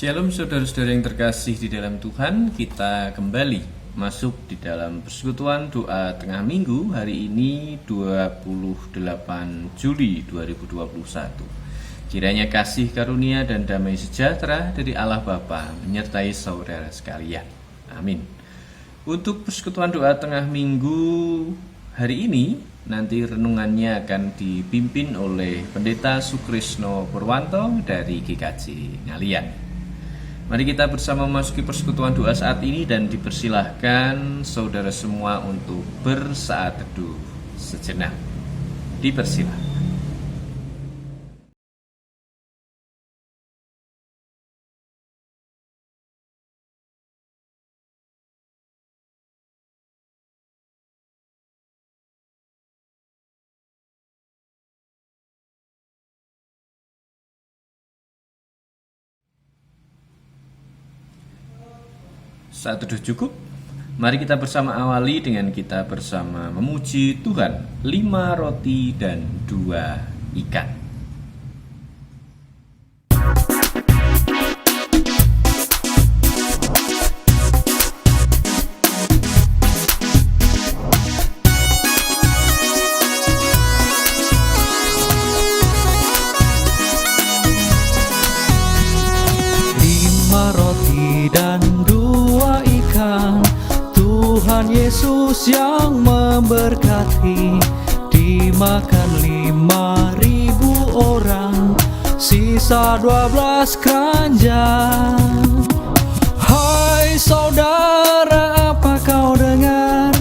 Shalom saudara-saudara yang terkasih di dalam Tuhan, kita kembali masuk di dalam persekutuan doa tengah minggu hari ini 28 Juli 2021. Kiranya kasih karunia dan damai sejahtera dari Allah Bapa menyertai saudara sekalian. Amin. Untuk persekutuan doa tengah minggu hari ini, nanti renungannya akan dipimpin oleh Pendeta Sukrisno Purwanto dari GKJ Ngalian. Mari kita bersama memasuki persekutuan doa saat ini dan dipersilahkan saudara semua untuk bersaat teduh sejenak. Dipersilahkan. Saat teduh cukup, mari kita bersama awali dengan kita bersama memuji Tuhan. 5 roti dan 2 ikan. Yesus yang memberkati, dimakan 5.000 orang, sisa 12 keranjang. Hai saudara, apa kau dengar?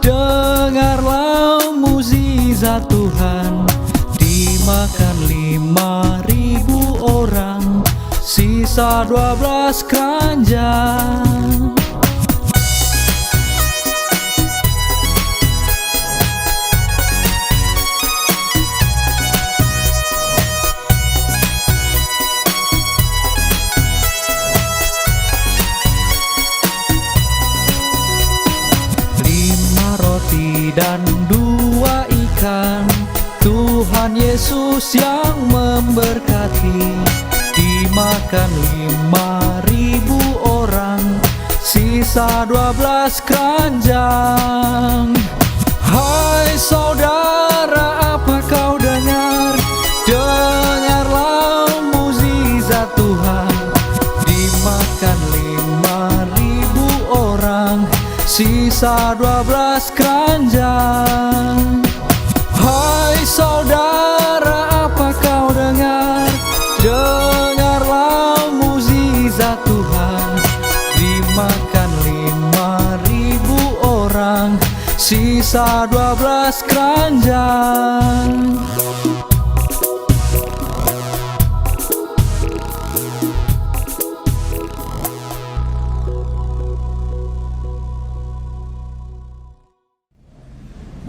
Dengarlah mukjizat Tuhan. Dimakan 5.000 orang, sisa 12 keranjang. Dan 2 ikan, Tuhan Yesus yang memberkati, dimakan 5.000 orang, sisa 12 keranjang. Hai saudara, apa kau dengar? Dengarlah mukjizat Tuhan. Dimakan 5.000 orang, sisa 12 keranjang. Hai saudara, apa kau dengar? Dengarlah mukjizat Tuhan. Dimakan 5.000 orang, sisa 12 keranjang.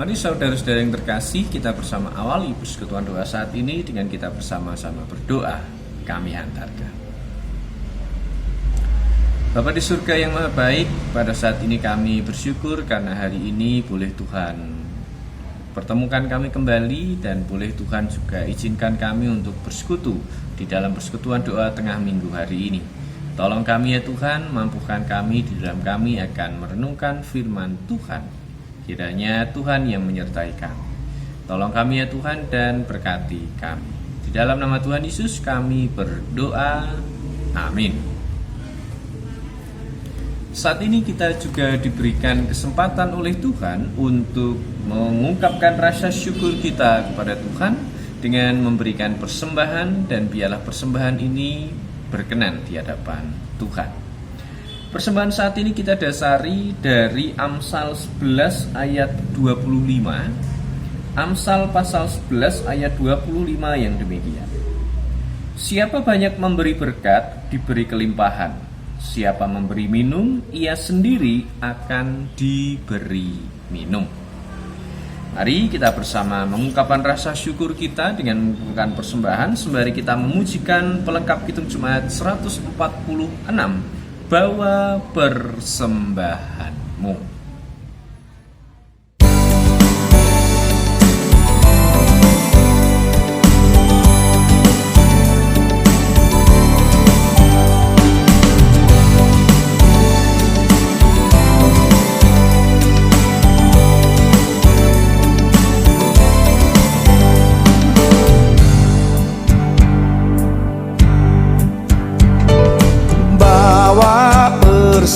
Mari saudara-saudara yang terkasih, kita bersama awali persekutuan doa saat ini dengan kita bersama-sama berdoa. Kami hantarkan. Bapa di surga yang maha baik, pada saat ini kami bersyukur karena hari ini boleh Tuhan pertemukan kami kembali, dan boleh Tuhan juga izinkan kami untuk bersekutu di dalam persekutuan doa tengah minggu hari ini. Tolong kami ya Tuhan, mampukan kami di dalam kami akan merenungkan firman Tuhan. Kiranya Tuhan yang menyertai kami. Tolong kami ya Tuhan dan berkati kami. Di dalam nama Tuhan Yesus kami berdoa. Amin. Saat ini kita juga diberikan kesempatan oleh Tuhan untuk mengungkapkan rasa syukur kita kepada Tuhan dengan memberikan persembahan, dan biarlah persembahan ini berkenan di hadapan Tuhan. Persembahan saat ini kita dasari dari Amsal 11 ayat 25. Amsal pasal 11 ayat 25 yang demikian. Siapa banyak memberi berkat, diberi kelimpahan. Siapa memberi minum, ia sendiri akan diberi minum. Mari kita bersama mengungkapkan rasa syukur kita dengan mengumpulkan persembahan sembari kita memujikan pelengkap Kidung Jemaat 146. Bawa persembahanmu.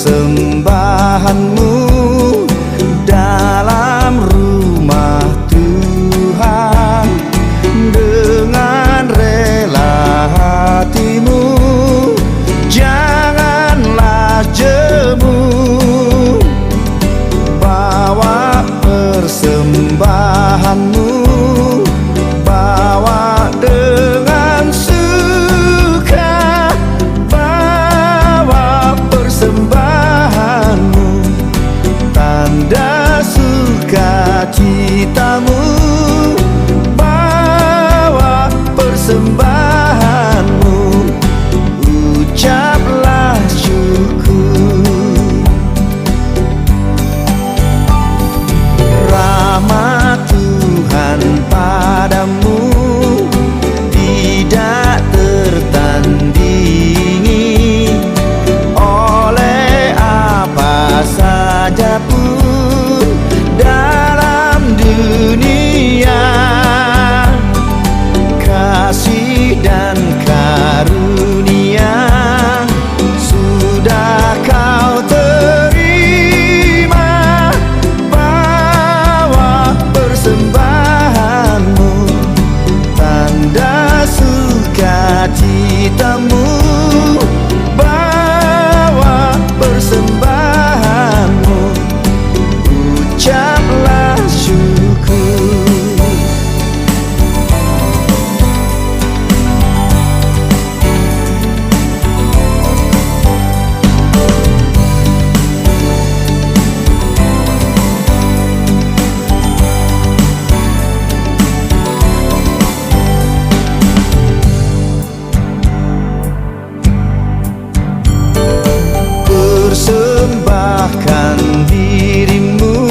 persembahanmu dalam rumah Tuhan. Dengan rela hatimu, janganlah jemu. Bawa persembahanmu, bawa dengan suka. Bawa persembahanmu, tanda sukacitamu. Bawa persembahanmu, ucaplah syukur. Rahmat Tuhan padamu tidak tertandingi oleh apa saja pun dalam dunia. Kasih dan karunia sudah kau terima. Bawa persembahanmu, tanda sukacitamu. Bawa persembahanmu, ucaplah syukur. Persembahkan dirimu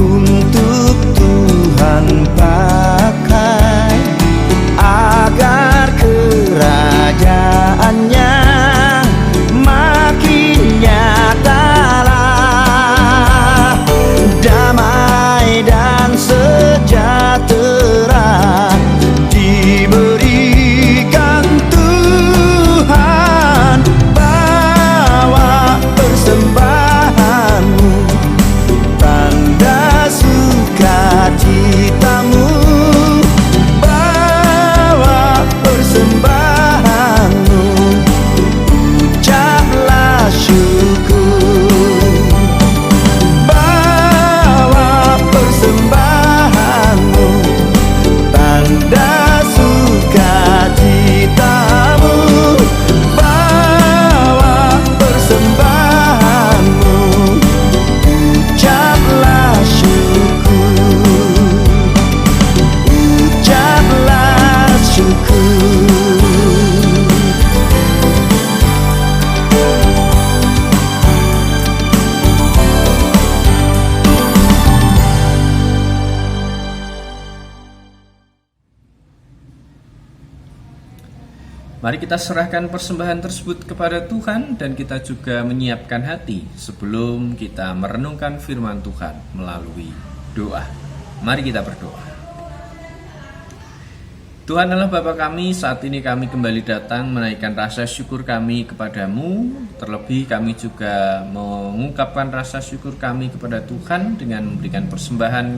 untuk Tuhan pakai, agar kerajaannya makin nyatalah. Damai dan sejahtera diberikan Tuhan. Bawa persembahanmu, tanda sukacitamu. Bawa persembahanmu, ucaplah syukur. Bawa persembahanmu, tanda sukacitamu. Bawa persembahanmu, ucaplah syukur. Ucaplah syukur. Mari kita serahkan persembahan tersebut kepada Tuhan dan kita juga menyiapkan hati sebelum kita merenungkan firman Tuhan melalui doa. Mari kita berdoa. Tuhan Allah Bapa kami, saat ini kami kembali datang menaikkan rasa syukur kami kepadamu. Terlebih kami juga mengungkapkan rasa syukur kami kepada Tuhan dengan memberikan persembahan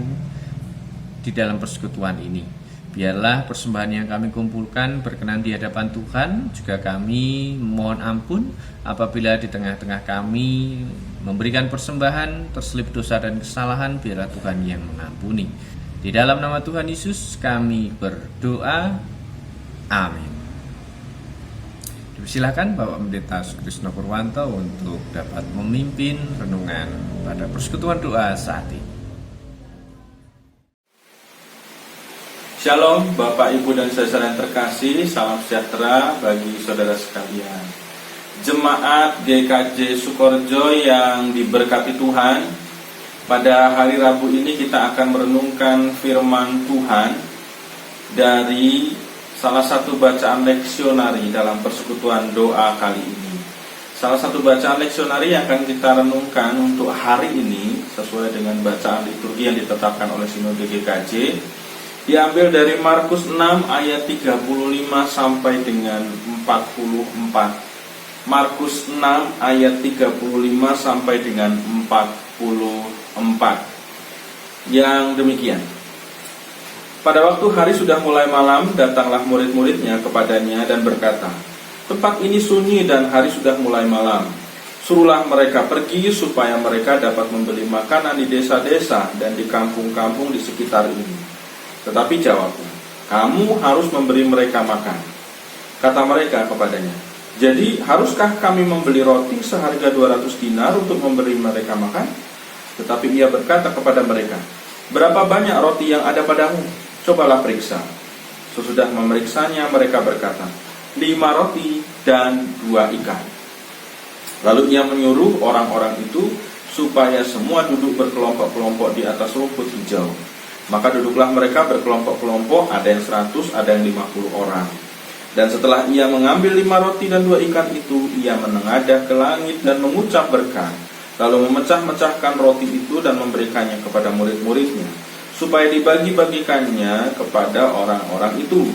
di dalam persekutuan ini. Biarlah persembahan yang kami kumpulkan berkenan di hadapan Tuhan. Juga kami mohon ampun apabila di tengah-tengah kami memberikan persembahan terselip dosa dan kesalahan. Biarlah Tuhan yang mengampuni. Di dalam nama Tuhan Yesus kami berdoa. Amin. Silakan Bapak Pendeta Sukrisno Purwanto untuk dapat memimpin renungan pada persekutuan doa saat ini. Shalom Bapak, Ibu, dan saudara yang terkasih, salam sejahtera bagi saudara sekalian. Jemaat GKJ Sukorejo yang diberkati Tuhan, pada hari Rabu ini kita akan merenungkan firman Tuhan dari salah satu bacaan leksionari dalam persekutuan doa kali ini. Salah satu bacaan leksionari yang akan kita renungkan untuk hari ini sesuai dengan bacaan liturgi yang ditetapkan oleh Sinode GKJ diambil dari Markus 6 ayat 35 sampai dengan 44. Markus 6 ayat 35 sampai dengan 44 yang demikian. Pada waktu hari sudah mulai malam, datanglah murid-muridnya kepadanya dan berkata, "Tempat ini sunyi dan hari sudah mulai malam. Suruhlah mereka pergi supaya mereka dapat membeli makanan di desa-desa dan di kampung-kampung di sekitar ini." Tetapi jawabnya, "Kamu harus memberi mereka makan." Kata mereka kepadanya, "Jadi haruskah kami membeli roti seharga 200 dinar untuk memberi mereka makan?" Tetapi ia berkata kepada mereka, "Berapa banyak roti yang ada padamu? Cobalah periksa." Sesudah memeriksanya, mereka berkata, 5 roti dan 2 ikan. Lalu ia menyuruh orang-orang itu supaya semua duduk berkelompok-kelompok di atas rumput hijau. Maka duduklah mereka berkelompok-kelompok, ada yang 100, ada yang 50 orang. Dan setelah ia mengambil 5 roti dan 2 ikan itu, ia menengadah ke langit dan mengucap berkat, lalu memecah-mecahkan roti itu dan memberikannya kepada murid-muridnya, supaya dibagi-bagikannya kepada orang-orang itu.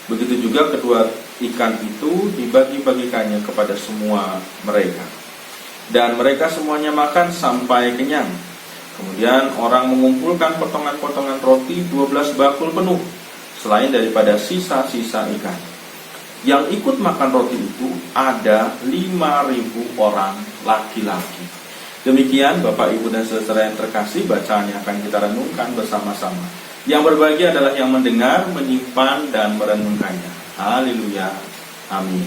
Begitu juga kedua ikan itu dibagi-bagikannya kepada semua mereka. Dan mereka semuanya makan sampai kenyang. Kemudian orang mengumpulkan potongan-potongan roti 12 bakul penuh, selain daripada sisa-sisa ikan. Yang ikut makan roti itu ada 5.000 orang laki-laki. Demikian Bapak, Ibu, dan Saudara yang terkasih, bacaan yang akan kita renungkan bersama-sama. Yang berbahagia adalah yang mendengar, menyimpan, dan merenungkannya. Haleluya. Amin.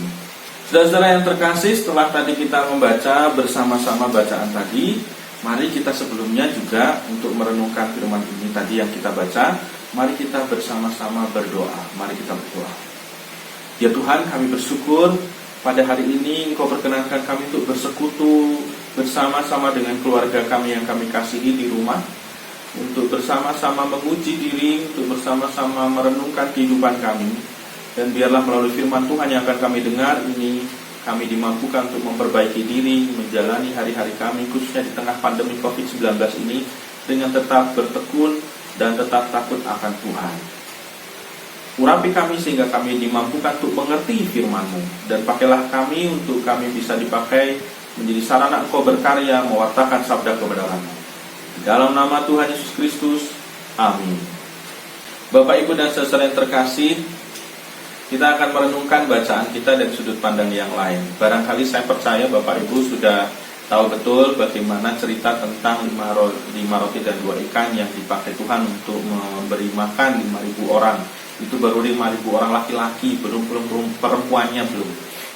Saudara-saudara yang terkasih, setelah tadi kita membaca bersama-sama bacaan tadi, mari kita sebelumnya juga untuk merenungkan firman ini tadi yang kita baca, mari kita bersama-sama berdoa. Mari kita berdoa. Ya Tuhan, kami bersyukur pada hari ini Engkau perkenankan kami untuk bersekutu bersama-sama dengan keluarga kami yang kami kasihi di rumah, untuk bersama-sama menguji diri, untuk bersama-sama merenungkan kehidupan kami. Dan biarlah melalui firman Tuhan yang akan kami dengar ini, kami dimampukan untuk memperbaiki diri, menjalani hari-hari kami, khususnya di tengah pandemi COVID-19 ini, dengan tetap bertekun dan tetap takut akan Tuhan. Urapi kami sehingga kami dimampukan untuk mengerti firman-Mu, dan pakailah kami untuk kami bisa dipakai menjadi sarana Engkau berkarya mewartakan sabda kebenaran-Mu. Dalam nama Tuhan Yesus Kristus, amin. Bapak, Ibu, dan saudara yang terkasih, kita akan merenungkan bacaan kita dari sudut pandang yang lain. Barangkali saya percaya Bapak Ibu sudah tahu betul bagaimana cerita tentang 5 roti dan 2 ikan yang dipakai Tuhan untuk memberi makan 5.000 orang. Itu baru 5.000 orang laki-laki, belum perempuannya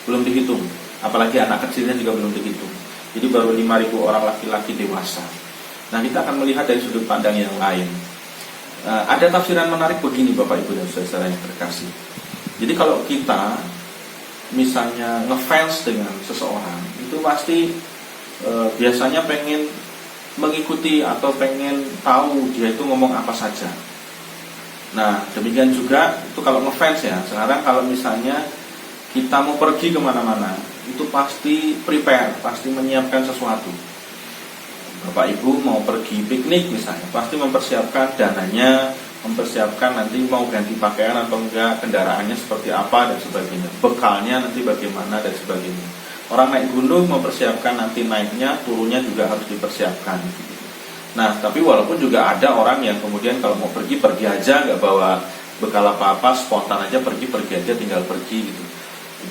belum dihitung. Apalagi anak kecilnya juga belum dihitung. Jadi baru 5.000 orang laki-laki dewasa. Nah, kita akan melihat dari sudut pandang yang lain. Ada tafsiran menarik begini Bapak Ibu dan saudara yang terkasih. Jadi kalau kita misalnya ngefans dengan seseorang, itu pasti biasanya pengen mengikuti atau pengen tahu dia itu ngomong apa saja. Nah, demikian juga itu kalau ngefans ya. Sekarang kalau misalnya kita mau pergi kemana-mana, itu pasti prepare, pasti menyiapkan sesuatu. Bapak Ibu mau pergi piknik misalnya, pasti mempersiapkan dananya, mempersiapkan nanti mau ganti pakaian atau enggak, kendaraannya seperti apa dan sebagainya, bekalnya nanti bagaimana dan sebagainya. Orang naik gunung mempersiapkan nanti naiknya, turunnya juga harus dipersiapkan. Nah, tapi walaupun juga ada orang yang kemudian kalau mau pergi aja, nggak bawa bekal apa-apa, spontan aja pergi aja, tinggal pergi gitu.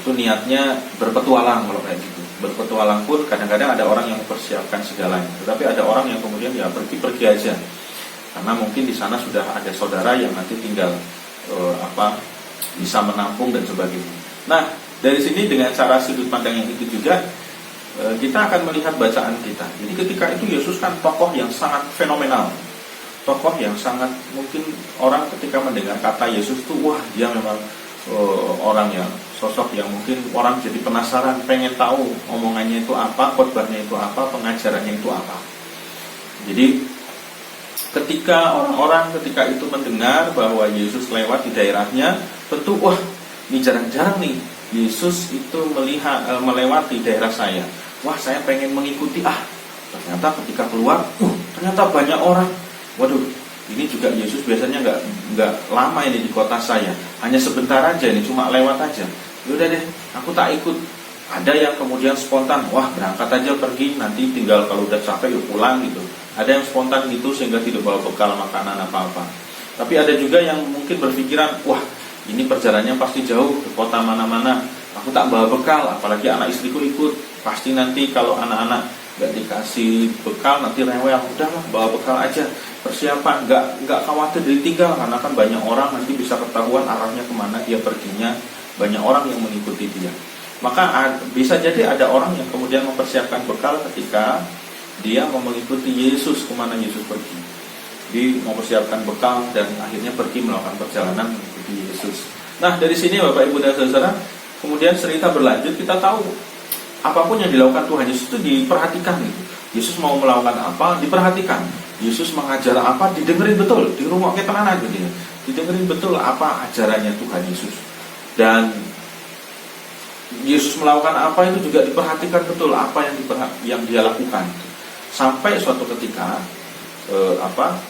Itu niatnya berpetualang kalau kayak gitu. Berpetualang pun kadang-kadang ada orang yang mempersiapkan segalanya. Tetapi ada orang yang kemudian ya pergi aja. Karena mungkin di sana sudah ada saudara yang nanti tinggal bisa menampung dan sebagainya. Nah, dari sini dengan cara sudut pandang yang itu juga kita akan melihat bacaan kita. Jadi ketika itu Yesus kan tokoh yang sangat fenomenal, tokoh yang sangat mungkin orang ketika mendengar kata Yesus itu wah dia memang orang yang sosok yang mungkin orang jadi penasaran, pengen tahu omongannya itu apa, khotbahnya itu apa, pengajarannya itu apa. Jadi ketika orang-orang ketika itu mendengar bahwa Yesus lewat di daerahnya, tentu wah ini jarang-jarang nih Yesus itu melewati daerah saya. Wah, saya pengen mengikuti. Ternyata ketika keluar, ternyata banyak orang. Waduh, ini juga Yesus biasanya nggak lama ini di kota saya. Hanya sebentar aja ini, cuma lewat aja. Yaudah deh, aku tak ikut. Ada yang kemudian spontan, wah berangkat aja pergi, nanti tinggal kalau udah capek ya pulang gitu. Ada yang spontan gitu sehingga tidak bawa bekal makanan apa-apa. Tapi ada juga yang mungkin berpikiran, wah ini perjalanannya pasti jauh ke kota mana-mana, aku tak bawa bekal, apalagi anak istriku ikut. Pasti nanti kalau anak-anak nggak dikasih bekal nanti rewel, udahlah bawa bekal aja, persiapan, nggak khawatir ditinggal, karena kan banyak orang nanti bisa ketahuan arahnya kemana dia perginya, banyak orang yang mengikuti dia. Maka bisa jadi ada orang yang kemudian mempersiapkan bekal ketika dia mau mengikuti Yesus kemana Yesus pergi. Dia mempersiapkan bekal dan akhirnya pergi melakukan perjalanan mengikuti Yesus. Nah dari sini Bapak Ibu dan Saudara, kemudian cerita berlanjut, kita tahu apapun yang dilakukan Tuhan Yesus itu diperhatikan gitu. Yesus mau melakukan apa, diperhatikan. Yesus mengajar apa, didengerin betul, di rumah kita mana gitu ya. Didengerin betul apa ajarannya Tuhan Yesus. Dan Yesus melakukan apa itu juga diperhatikan betul apa yang dia lakukan. Sampai suatu ketika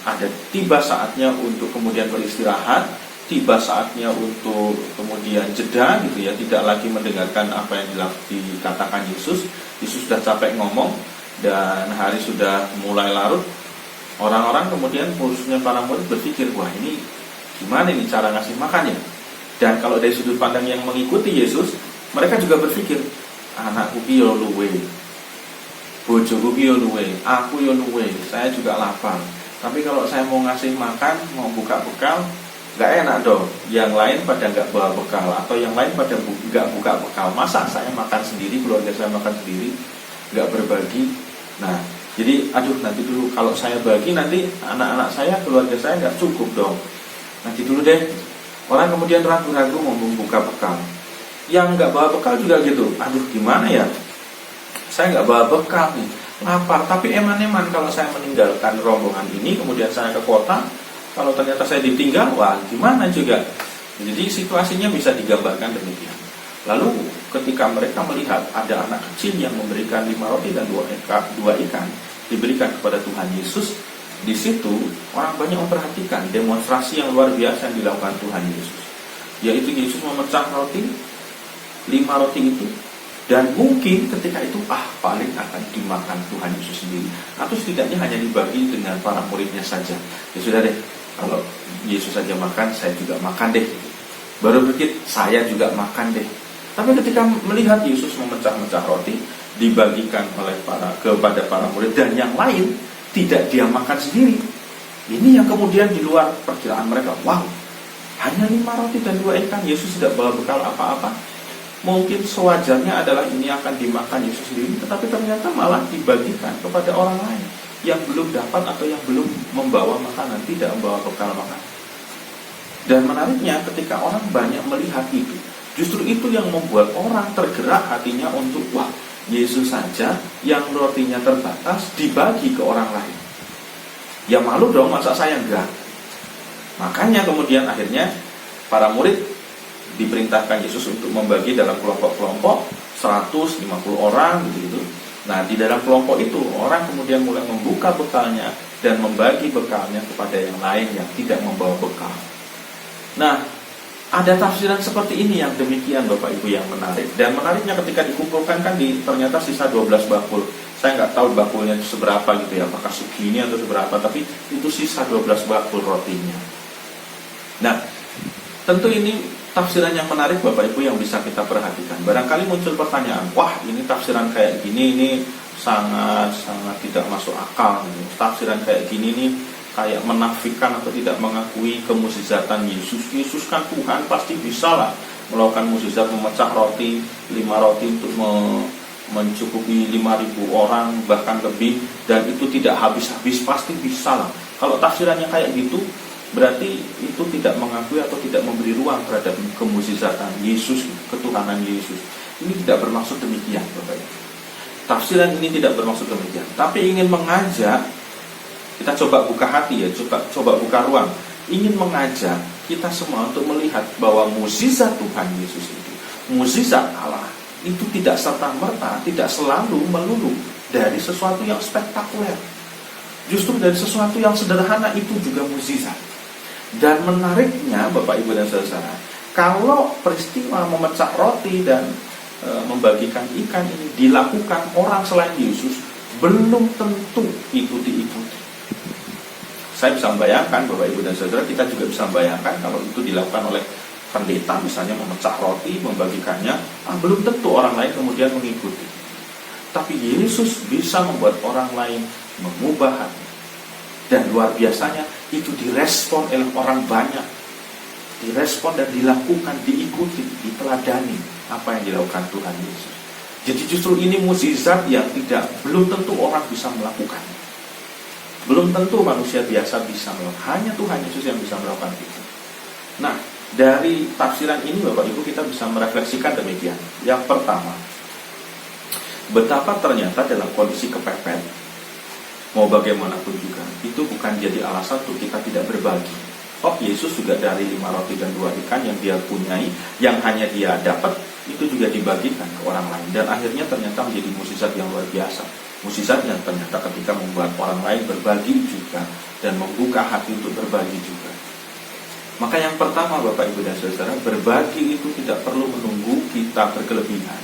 ada tiba saatnya untuk kemudian beristirahat, tiba saatnya untuk kemudian jeda gitu ya, tidak lagi mendengarkan apa yang dikatakan Yesus. Yesus sudah capek ngomong dan hari sudah mulai larut. Orang-orang kemudian khususnya para murid berpikir, wah ini gimana ini cara ngasih makan ya? Dan kalau dari sudut pandang yang mengikuti Yesus, mereka juga berpikir, anakku yo luwe, bojoku yo luwe, aku yo luwe, saya juga lapar. Tapi kalau saya mau ngasih makan, mau buka bekal, nggak enak dong. Yang lain pada nggak bawa bekal, atau yang lain pada nggak buka bekal. Masa saya makan sendiri, keluarga saya makan sendiri, nggak berbagi. Nah, jadi aduh nanti dulu kalau saya bagi nanti anak-anak saya, keluarga saya nggak cukup dong. Nanti dulu deh. Orang kemudian ragu-ragu mau membuka bekal. Yang nggak bawa bekal juga gitu, aduh gimana ya, saya nggak bawa bekal nih, lapar, tapi eman-eman kalau saya meninggalkan rombongan ini, kemudian saya ke kota, kalau ternyata saya ditinggal, wah gimana juga. Jadi situasinya bisa digambarkan demikian. Lalu ketika mereka melihat ada anak kecil yang memberikan 5 roti dan 2 ikan diberikan kepada Tuhan Yesus, di situ orang banyak memperhatikan demonstrasi yang luar biasa yang dilakukan Tuhan Yesus, yaitu Yesus memecah roti, 5 roti itu, dan mungkin ketika itu paling akan dimakan Tuhan Yesus sendiri, atau setidaknya hanya dibagi dengan para muridnya saja. Ya sudah deh, kalau Yesus saja makan, saya juga makan deh. Baru berpikir, saya juga makan deh. Tapi ketika melihat Yesus memecah-mecah roti, dibagikan kepada para murid, dan yang lain tidak dia makan sendiri, ini yang kemudian di luar perkiraan mereka. Wow, hanya 5 roti dan 2 ikan, Yesus tidak bawa bekal apa-apa. Mungkin sewajarnya adalah ini akan dimakan Yesus sendiri, tetapi ternyata malah dibagikan kepada orang lain yang belum dapat atau yang belum membawa makanan, tidak membawa bekal makanan. Dan menariknya ketika orang banyak melihat itu, justru itu yang membuat orang tergerak hatinya untuk, wah Yesus saja yang rotinya terbatas dibagi ke orang lain. Ya malu dong, masa saya enggak. Makanya kemudian akhirnya para murid diperintahkan Yesus untuk membagi dalam kelompok-kelompok 150 orang gitu. Nah di dalam kelompok itu orang kemudian mulai membuka bekalnya dan membagi bekalnya kepada yang lain yang tidak membawa bekal. Nah ada tafsiran seperti ini yang demikian Bapak Ibu yang menarik. Dan menariknya ketika dikumpulkan kan ternyata sisa 12 bakul. Saya nggak tahu bakulnya itu seberapa gitu ya, apakah segini atau seberapa, tapi itu sisa 12 bakul rotinya. Nah tentu ini tafsiran yang menarik Bapak Ibu yang bisa kita perhatikan. Barangkali muncul pertanyaan, wah ini tafsiran kayak gini ini sangat tidak masuk akal. Tafsiran kayak gini nih kayak menafikan atau tidak mengakui kemukjizatan Yesus. Yesus kan Tuhan, pasti bisa lah melakukan mukjizat, memecah roti 5 roti untuk mencukupi 5.000 orang bahkan lebih, dan itu tidak habis-habis, pasti bisa lah. Kalau tafsirannya kayak gitu, berarti itu tidak mengakui atau tidak memberi ruang terhadap kemukjizatan Yesus, ketuhanan Yesus. Ini tidak bermaksud demikian Bapak Ibu. Tafsiran ini tidak bermaksud demikian, tapi ingin mengajak kita coba buka hati ya, coba buka ruang, ingin mengajak kita semua untuk melihat bahwa mukjizat Tuhan Yesus itu, mukjizat Allah itu tidak serta-merta, tidak selalu melulu dari sesuatu yang spektakuler. Justru dari sesuatu yang sederhana itu juga mukjizat. Dan menariknya Bapak Ibu dan Saudara, kalau peristiwa memecah roti dan membagikan ikan ini dilakukan orang selain Yesus, belum tentu itu diikuti. Saya bisa membayangkan, Bapak Ibu dan Saudara, kita juga bisa membayangkan kalau itu dilakukan oleh pendeta, misalnya memecah roti, membagikannya, belum tentu orang lain kemudian mengikuti. Tapi Yesus bisa membuat orang lain mengubah hati. Dan luar biasanya itu direspon oleh orang banyak. Direspon dan dilakukan, diikuti, diteladani apa yang dilakukan Tuhan Yesus. Jadi justru ini mukjizat yang belum tentu orang bisa melakukan. Belum tentu manusia biasa bisa melakukan. Hanya Tuhan Yesus yang bisa melakukan itu. Nah, dari tafsiran ini Bapak Ibu kita bisa merefleksikan demikian. Yang pertama, betapa ternyata dalam kondisi kepepet, mau bagaimanapun juga, itu bukan jadi alasan untuk kita tidak berbagi. Yesus juga dari 5 roti dan 2 ikan yang dia punyai, yang hanya dia dapat, itu juga dibagikan ke orang lain. Dan akhirnya ternyata menjadi mukjizat yang luar biasa. Mukjizat yang ternyata ketika membuat orang lain berbagi juga, dan membuka hati untuk berbagi juga. Maka yang pertama Bapak Ibu dan Saudara, berbagi itu tidak perlu menunggu kita berkelebihan.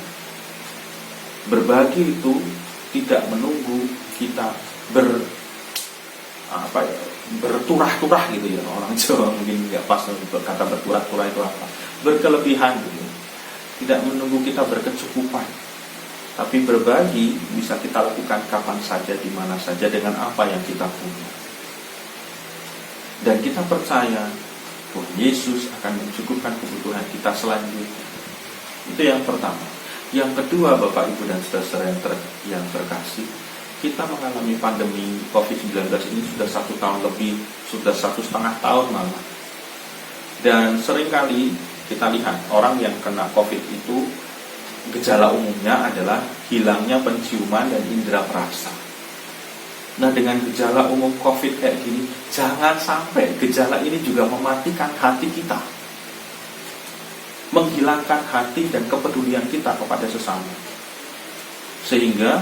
Berbagi itu tidak menunggu kita berturah-turah gitu ya. Orang Jawa mungkin nggak pas kata berturah-turah itu apa. Berkelebihan gitu. Tidak menunggu kita berkecukupan. Tapi berbagi bisa kita lakukan kapan saja, di mana saja, dengan apa yang kita punya. Dan kita percaya Tuhan Yesus akan mencukupkan kebutuhan kita selanjutnya. Itu yang pertama. Yang kedua Bapak Ibu dan Saudara yang terkasih, kita mengalami pandemi COVID-19 ini sudah 1 tahun lebih, sudah 1,5 tahun malah. Dan seringkali kita lihat orang yang kena COVID itu gejala umumnya adalah hilangnya penciuman dan indera perasa. Nah, dengan gejala umum COVID kayak gini, jangan sampai gejala ini juga mematikan hati kita, menghilangkan hati dan kepedulian kita kepada sesama. Sehingga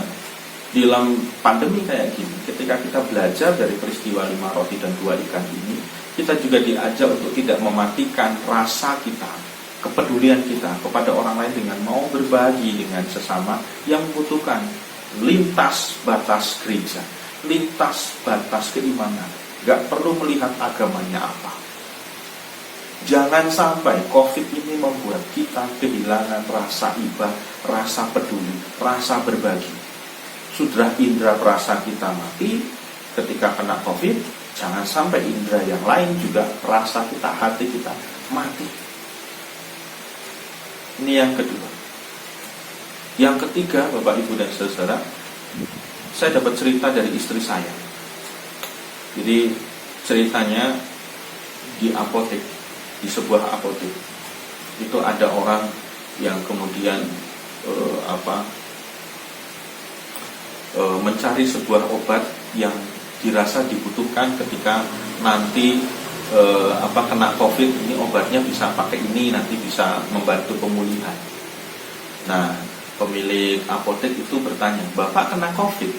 dalam pandemi kayak gini, ketika kita belajar dari peristiwa 5 roti dan 2 ikan ini, kita juga diajak untuk tidak mematikan rasa kita, kepedulian kita kepada orang lain dengan mau berbagi dengan sesama yang membutuhkan, lintas batas gereja, lintas batas keimanan. Gak perlu melihat agamanya apa. Jangan sampai COVID ini membuat kita kehilangan rasa iba, rasa peduli, rasa berbagi. Sudah indera perasa kita mati ketika kena COVID, jangan sampai indera yang lain juga, rasa kita, hati kita mati. Ini yang kedua. Yang ketiga Bapak Ibu dan Saudara, saya dapat cerita dari istri saya. Jadi ceritanya di apotek, di sebuah apotek itu ada orang yang kemudian mencari sebuah obat yang dirasa dibutuhkan ketika nanti kena COVID. Ini obatnya bisa pakai ini, nanti bisa membantu pemulihan. Nah, pemilik apotek itu bertanya, "Bapak kena COVID?"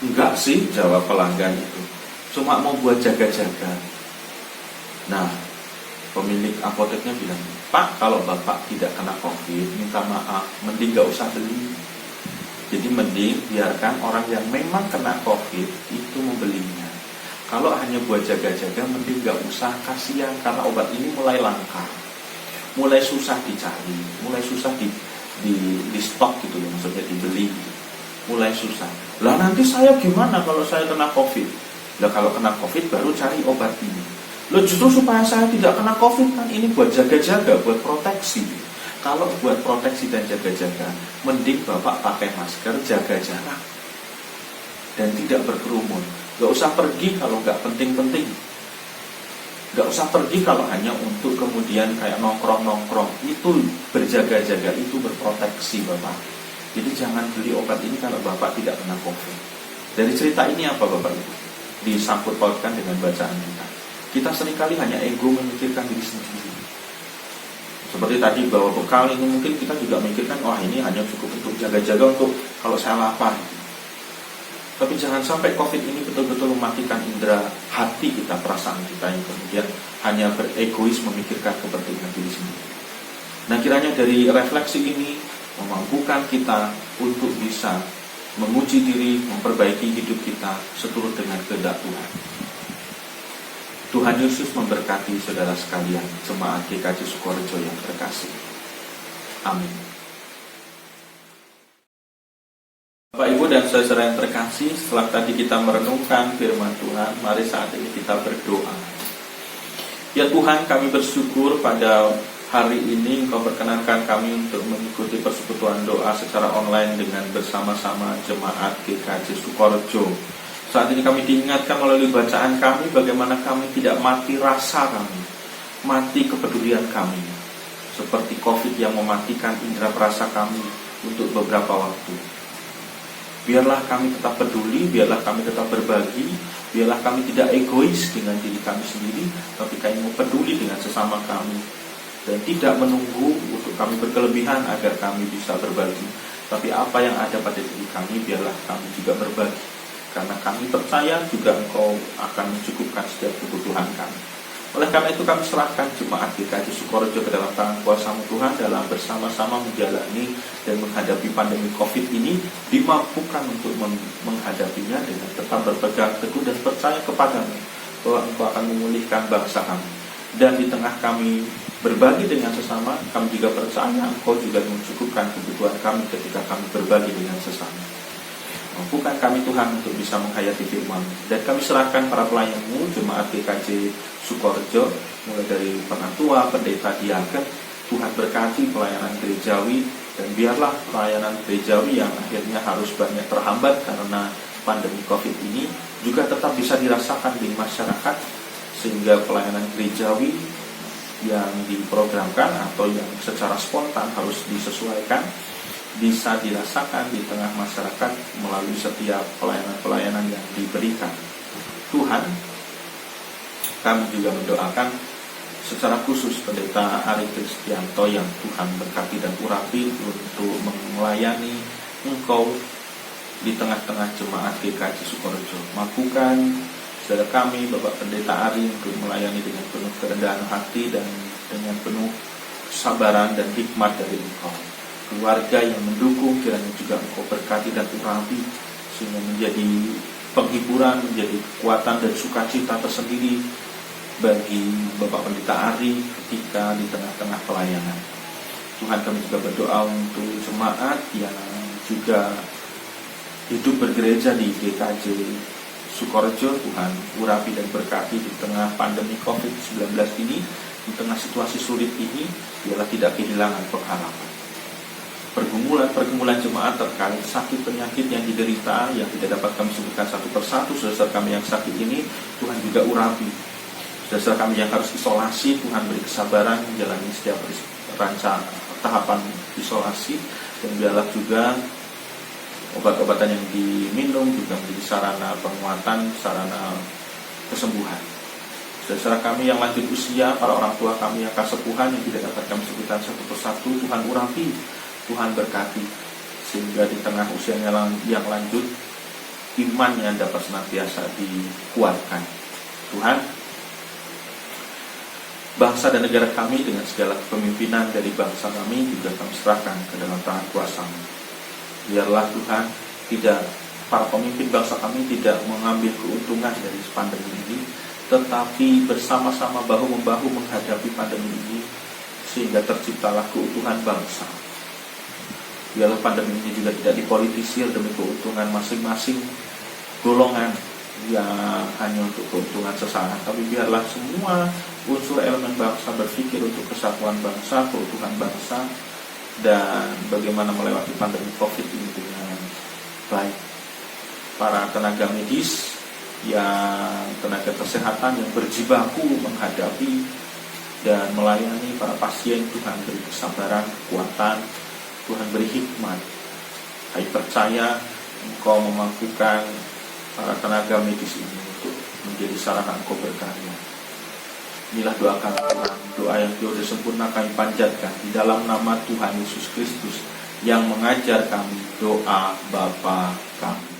"Enggak sih," jawab pelanggan itu, "cuma mau buat jaga-jaga." Nah, pemilik apoteknya bilang, "Pak, kalau Bapak tidak kena COVID, minta maaf, mending gak usah beli. Jadi mending biarkan orang yang memang kena COVID itu membelinya. Kalau hanya buat jaga-jaga, mending gak usah, kasihan, karena obat ini mulai langka, mulai susah dicari, mulai susah di stok gitu ya, maksudnya dibeli, mulai susah. Lah nanti saya gimana kalau saya kena COVID?" Lah kalau kena COVID baru cari obat ini. Loh, justru supaya saya tidak kena COVID kan ini buat jaga-jaga, buat proteksi. Kalau buat proteksi dan jaga-jaga, mending Bapak pakai masker, jaga jarak, dan tidak berkerumun. Gak usah pergi kalau gak penting-penting. Gak usah pergi kalau hanya untuk kemudian kayak nongkrong-nongkrong. Itu berjaga-jaga, itu berproteksi Bapak. Jadi jangan beli obat ini kalau Bapak tidak kena COVID. Dari cerita ini apa Bapak Ibu? Disangkut pautkan dengan bacaan kita. Kita seringkali hanya ego memikirkan diri sendiri. Seperti tadi bawa bekal ini mungkin kita juga mikirkan, wah ini hanya cukup untuk jaga-jaga untuk kalau saya lapar. Tapi jangan sampai COVID ini betul-betul mematikan indera hati kita, perasaan kita yang kemudian hanya beregois memikirkan kepentingan diri sendiri. Nah, kiranya dari refleksi ini memampukan kita untuk bisa menguji diri, memperbaiki hidup kita seturut dengan kehendak Tuhan. Tuhan Yesus memberkati saudara sekalian, jemaat GKJ Sukorejo yang terkasih. Amin. Bapak, Ibu, dan saudara yang terkasih, setelah tadi kita merenungkan firman Tuhan, mari saat ini kita berdoa. Ya Tuhan, kami bersyukur pada hari ini Engkau perkenankan kami untuk mengikuti persekutuan doa secara online dengan bersama-sama jemaat GKJ Sukorejo. Saat ini kami diingatkan melalui bacaan kami bagaimana kami tidak mati rasa kami, mati kepedulian kami, seperti COVID yang mematikan indera perasa kami untuk beberapa waktu. Biarlah kami tetap peduli, biarlah kami tetap berbagi, biarlah kami tidak egois dengan diri kami sendiri, tapi kami mau peduli dengan sesama kami. Dan tidak menunggu untuk kami berkelebihan agar kami bisa berbagi. Tapi apa yang ada pada diri kami, biarlah kami juga berbagi. Karena kami percaya juga Engkau akan mencukupkan setiap kebutuhan kami. Oleh karena itu kami serahkan jemaat GKJ Sukorejo ke dalam tangan kuasa-Mu Tuhan dalam bersama-sama menjalani dan menghadapi pandemi COVID ini, dimampukan untuk menghadapinya dengan tetap berpegang teguh dan percaya kepadamu bahwa Engkau akan memulihkan bangsa kami. Dan di tengah kami berbagi dengan sesama, kami juga percaya Engkau juga mencukupkan kebutuhan kami ketika kami berbagi dengan sesama. Mampukan kami Tuhan untuk bisa menghayati firman. Dan kami serahkan para pelayan-Mu, jemaat GKJ Sukorejo, mulai dari pengatua, pendeta, diaken. Tuhan berkati pelayanan gerejawi, dan biarlah pelayanan gerejawi yang akhirnya harus banyak terhambat karena pandemi COVID ini juga tetap bisa dirasakan di masyarakat, sehingga pelayanan gerejawi yang diprogramkan atau yang secara spontan harus disesuaikan bisa dirasakan di tengah masyarakat melalui setiap pelayanan-pelayanan yang diberikan. Tuhan, kami juga mendoakan secara khusus Pendeta Ari Kristianto yang Tuhan berkati dan urapi untuk melayani Engkau di tengah-tengah jemaat GKJ Sukorejo. Mampukan saudara kami, Bapak Pendeta Ari, untuk melayani dengan penuh kerendahan hati dan dengan penuh kesabaran dan hikmat dari Engkau. Keluarga yang mendukung kiranya juga Engkau berkati dan urapi, sehingga menjadi penghiburan, menjadi kekuatan dan sukacita tersendiri bagi Bapak Pendeta Ari ketika di tengah-tengah pelayanan. Tuhan, kami juga berdoa untuk jemaat yang juga hidup bergereja di GKJ Sukorejo. Tuhan, urapi dan berkati di tengah pandemi COVID-19 ini, di tengah situasi sulit ini, biarlah tidak kehilangan pengharapan. Pergumulan jemaat terkait sakit penyakit yang diderita, yang tidak dapat kami sebutkan satu persatu, saudara kami yang sakit ini, Tuhan juga urapi. Saudara kami yang harus isolasi, Tuhan beri kesabaran menjalani setiap tahapan isolasi, dan biarlah juga obat-obatan yang diminum juga menjadi sarana penguatan, sarana kesembuhan. Saudara kami yang lanjut usia, para orang tua kami yang kasepuhan yang tidak dapat kami sebutkan satu persatu, Tuhan urapi, Tuhan berkati, sehingga di tengah usianya yang lanjut, imannya dapat senantiasa dikuatkan. Tuhan, bangsa dan negara kami dengan segala kepemimpinan dari bangsa kami juga kami serahkan ke dalam tangan kuasa-Mu. Biarlah Tuhan, para pemimpin bangsa kami tidak mengambil keuntungan dari pandemi ini, tetapi bersama-sama bahu-membahu menghadapi pandemi ini, sehingga terciptalah keutuhan bangsa. Biarlah pandemi ini juga tidak dipolitisir demi keuntungan masing-masing golongan yang hanya untuk keuntungan sesaat, tapi biarlah semua unsur elemen bangsa berpikir untuk kesatuan bangsa, keutuhan bangsa, dan bagaimana melewati pandemi COVID ini dengan baik. Para tenaga medis, tenaga kesehatan yang berjibaku menghadapi dan melayani para pasien, Tuhan beri kesabaran, kekuatan, Tuhan beri hikmat. Kami percaya Engkau memampukan para tenaga medis ini untuk menjadi sarana Engkau berkarya. Inilah doa kami Tuhan, doa yang sudah sempurna kami panjatkan di dalam nama Tuhan Yesus Kristus yang mengajar kami doa Bapa kami.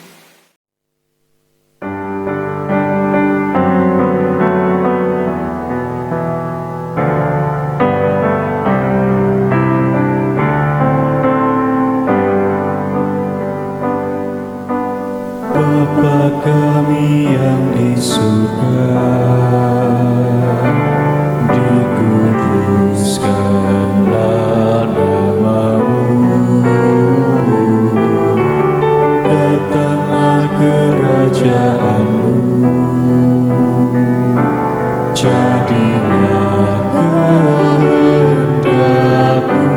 jadilah kehendak-Mu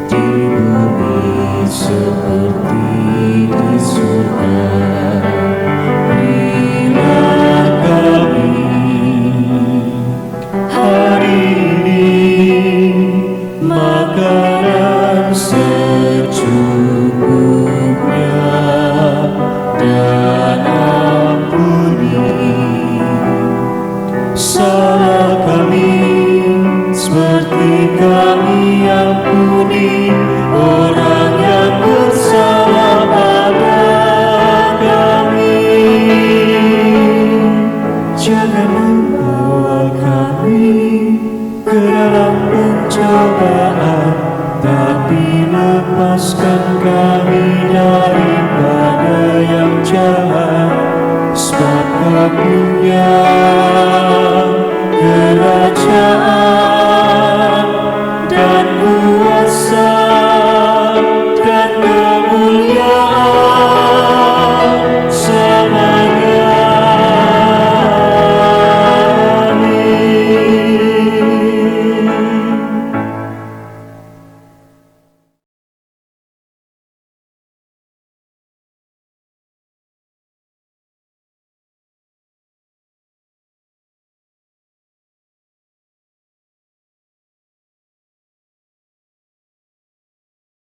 di bumi seperti di surga. Berilah kami hari ini makanan secukupnya, dan ampuni salah kami seperti kami ampuni orang yang bersalah pada kami. Jangan membawa kami ke dalam pencobaan, tapi lepaskan kami daripada yang jahat, sebab Karunia